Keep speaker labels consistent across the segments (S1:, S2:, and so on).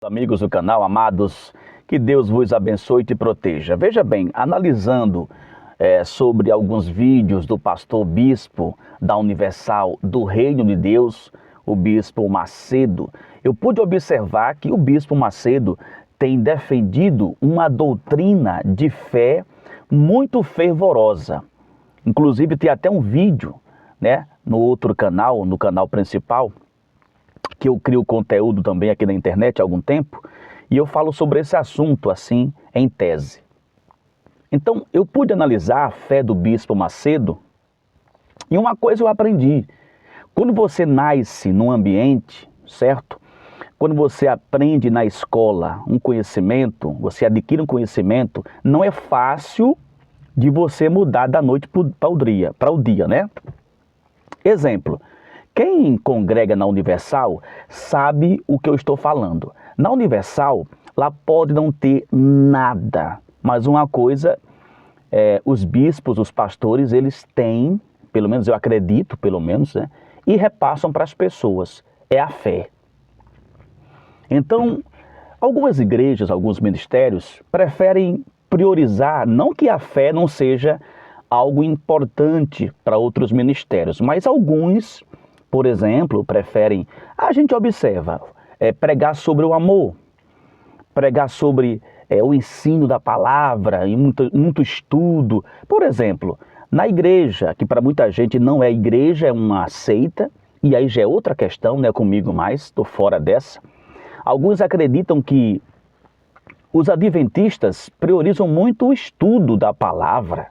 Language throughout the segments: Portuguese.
S1: Amigos do canal, amados, que Deus vos abençoe e te proteja. Veja bem, analisando sobre alguns vídeos do pastor bispo da Universal do Reino de Deus, o bispo Macedo, eu pude observar que o bispo Macedo tem defendido uma doutrina de fé muito fervorosa. Inclusive tem até um vídeo, né, no outro canal, no canal principal, que eu crio conteúdo também aqui na internet há algum tempo, e eu falo sobre esse assunto assim, em tese. Então, eu pude analisar a fé do bispo Macedo, e uma coisa eu aprendi. Quando você nasce num ambiente, certo? Quando você aprende na escola um conhecimento, você adquire um conhecimento, não é fácil de você mudar da noite para o dia, né? Exemplo. Quem congrega na Universal sabe o que eu estou falando. Na Universal, lá pode não ter nada, mas uma coisa, os bispos, os pastores, eles têm, pelo menos eu acredito, né, e repassam para as pessoas, é a fé. Então, algumas igrejas, alguns ministérios, preferem priorizar, não que a fé não seja algo importante para outros ministérios, mas alguns, por exemplo, preferem, a gente observa, pregar sobre o amor, pregar sobre o ensino da palavra, e muito estudo. Por exemplo, na igreja, que para muita gente não é igreja, é uma seita, e aí já é outra questão, não é comigo mais, estou fora dessa. Alguns acreditam que os adventistas priorizam muito o estudo da palavra,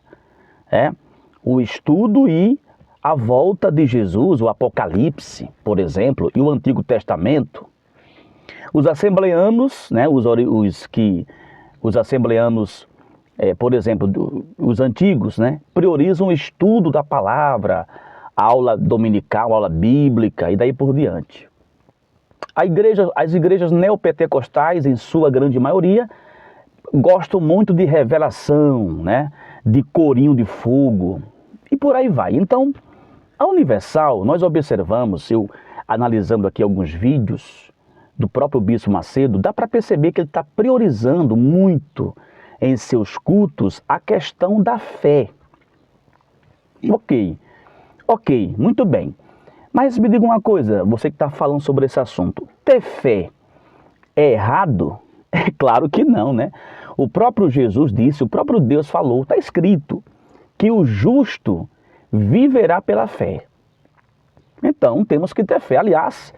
S1: o estudo e a volta de Jesus, o Apocalipse, por exemplo, e o Antigo Testamento. Os assembleanos, né, os assembleanos, por exemplo, os antigos, né, priorizam o estudo da palavra, a aula dominical, a aula bíblica e daí por diante. As igrejas neopentecostais, em sua grande maioria, gostam muito de revelação, né, de corinho de fogo e por aí vai. Então, a Universal, nós observamos, eu analisando aqui alguns vídeos do próprio bispo Macedo, dá para perceber que ele está priorizando muito em seus cultos a questão da fé. Ok, muito bem. Mas me diga uma coisa, você que está falando sobre esse assunto, ter fé é errado? É claro que não, né? O próprio Jesus disse, o próprio Deus falou, está escrito que o justo viverá pela fé. Então, temos que ter fé. Aliás,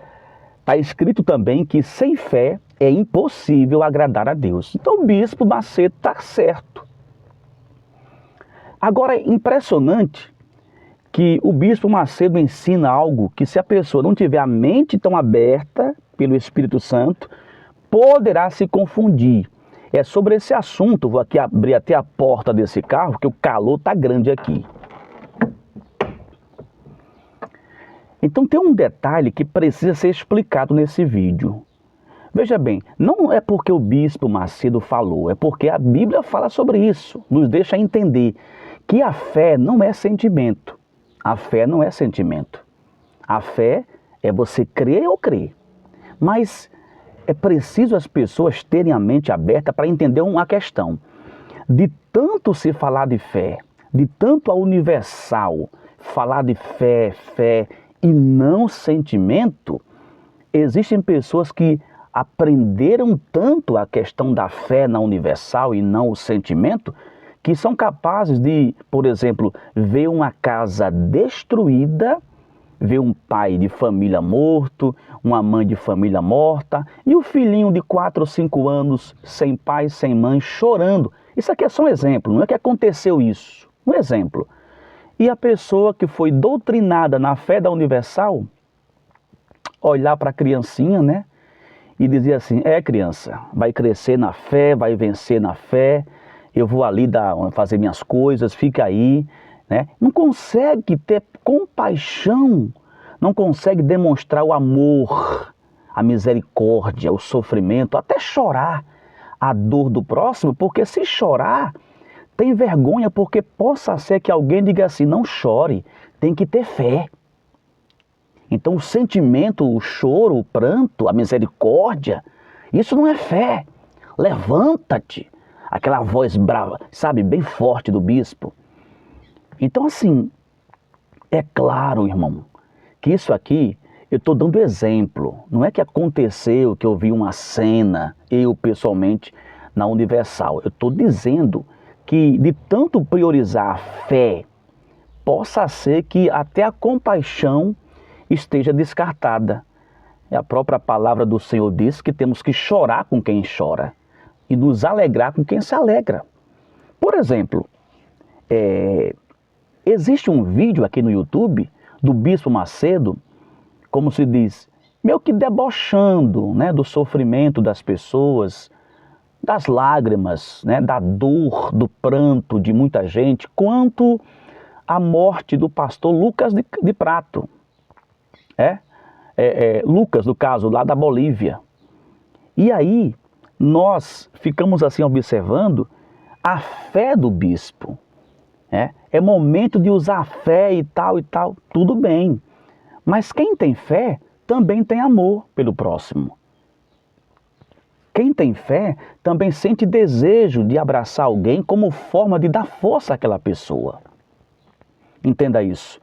S1: está escrito também que sem fé é impossível agradar a Deus. Então, o bispo Macedo está certo. Agora, é impressionante que o bispo Macedo ensina algo que, se a pessoa não tiver a mente tão aberta pelo Espírito Santo, poderá se confundir. É sobre esse assunto, vou aqui abrir até a porta desse carro, porque o calor está grande aqui. Então tem um detalhe que precisa ser explicado nesse vídeo. Veja bem, não é porque o bispo Macedo falou, é porque a Bíblia fala sobre isso, nos deixa entender que a fé não é sentimento. A fé não é sentimento. A fé é você crer ou crer. Mas é preciso as pessoas terem a mente aberta para entender uma questão. De tanto se falar de fé, de tanto a Universal falar de fé e não sentimento, existem pessoas que aprenderam tanto a questão da fé na Universal e não o sentimento, que são capazes de, por exemplo, ver uma casa destruída, ver um pai de família morto, uma mãe de família morta, e o filhinho de 4 ou 5 anos, sem pai, sem mãe, chorando. Isso aqui é só um exemplo, não é que aconteceu isso, um exemplo. E a pessoa que foi doutrinada na fé da Universal, olhar para a criancinha, né, e dizer assim, criança, vai crescer na fé, vai vencer na fé, eu vou ali fazer minhas coisas, fica aí, né? Não consegue ter compaixão, não consegue demonstrar o amor, a misericórdia, o sofrimento, até chorar a dor do próximo, porque se chorar, tem vergonha, porque possa ser que alguém diga assim, não chore, tem que ter fé. Então o sentimento, o choro, o pranto, a misericórdia, Isso não é fé. Levanta-te. Aquela voz brava, sabe, bem forte do bispo. Então, assim, é claro, irmão, que isso aqui, eu estou dando exemplo. Não é que aconteceu, que eu vi uma cena, eu pessoalmente, na Universal. Eu estou dizendo que de tanto priorizar a fé, possa ser que até a compaixão esteja descartada. E a própria palavra do Senhor diz que temos que chorar com quem chora e nos alegrar com quem se alegra. Por exemplo, existe um vídeo aqui no YouTube do Bispo Macedo, como se diz, meio que debochando, né, do sofrimento das pessoas, das lágrimas, né, da dor, do pranto de muita gente, quanto a morte do pastor Lucas de Prato. Lucas, no caso, lá da Bolívia. E aí, nós ficamos assim observando a fé do bispo. É momento de usar a fé e tal, tudo bem. Mas quem tem fé também tem amor pelo próximo. Quem tem fé também sente desejo de abraçar alguém como forma de dar força àquela pessoa. Entenda isso.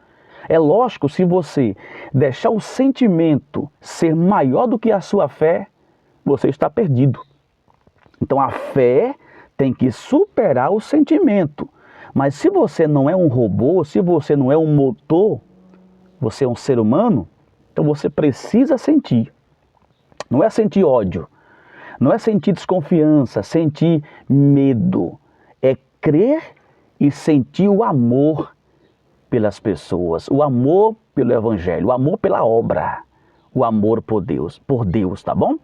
S1: É lógico, se você deixar o sentimento ser maior do que a sua fé, você está perdido. Então a fé tem que superar o sentimento. Mas se você não é um robô, se você não é um motor, você é um ser humano, então você precisa sentir. Não é sentir ódio, não é sentir desconfiança, sentir medo. É crer e sentir o amor pelas pessoas, o amor pelo Evangelho, o amor pela obra, o amor por Deus, tá bom?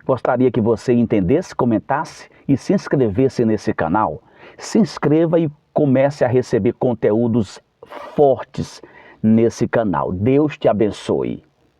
S1: Gostaria que você entendesse, comentasse e se inscrevesse nesse canal. Se inscreva e comece a receber conteúdos fortes nesse canal. Deus te abençoe.